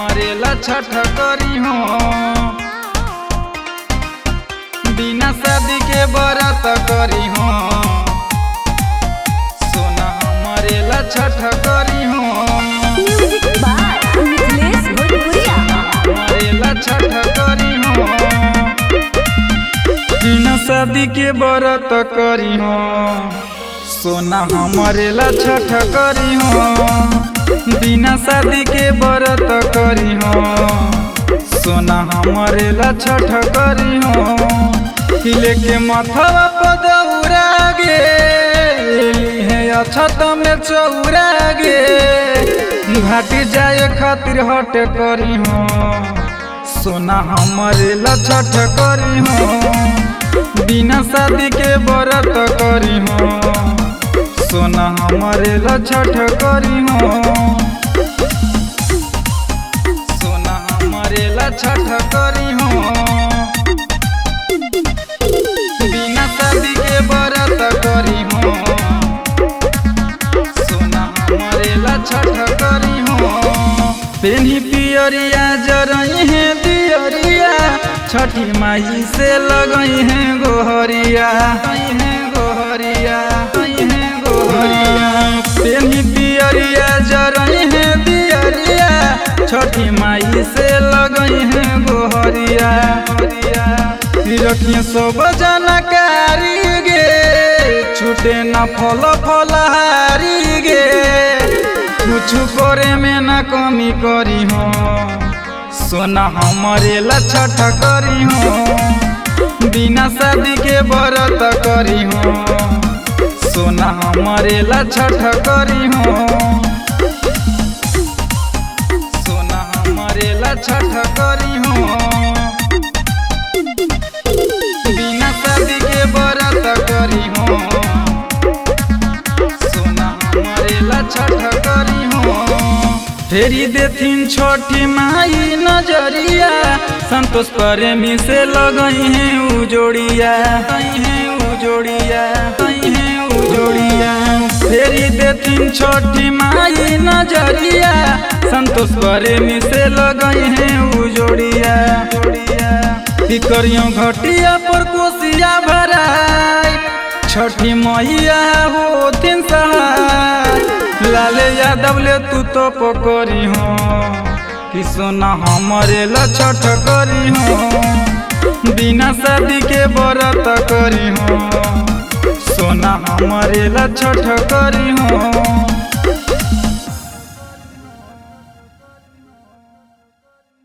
हमारे ला छठ करी हो, बिना शादी के बरत करी हो। सोना हमारे ला छठ करी हो, हमारे ला छठ करी हो, बिना शादी के बरत करी हो। सोना हमारे ला छठ करी हो, बिना शादी के बरत करी हो। सोना हमारे ला छठ करी हो, हिले के माथवा पदौरा गे है अछत में चौरा गे। घाटी जाए खातिर हट करी हो, सोना हमारे ला छठ करी हो, बिना शादी के बरत करी हो। सोना हमारे ला छठ करी हो, सोना हमारे ला छठ करी हो, बिना शादी के बरत करी हो। सोना हमारे ला छठ करी हो, पेन्ही पियरिया जरई है दियरिया, छठी माई से लगई है गोहरिया, पेन्ही पियरिया जरई है दियरिया, छठी माई से लगई है गोहरिया। रखिए सब जानकारी गे, छूटे न फल फलहारी गे। कुछ करे में न कमी करी हो, सोना हमारे ला छठ करी हो, बिना शादी के बरत करी हो। सोना हमारे ला छठ करी हो, सोना हमारे ला छठ करी हो, बिना शादी के बरत करी हो। सोना हमारे ला छठ करी हो, फेरी देथिन छठी माई नजरिया, संतोष प्रेमी से लगई है उजोड़िया, फेरी देथिन छठी माई नजरिया, संतोष प्रेमी से लगई है उजोड़िया। करियो घटिया पर कोसिया भराई, छठी मैया होथिन सहाय। लाले यादव ले तू तो पकड़ी हो, कि सोना हमारे ला छठ करी हो, बिना शादी के बरत करी हो। सोना हमारे ला छठ करी हो।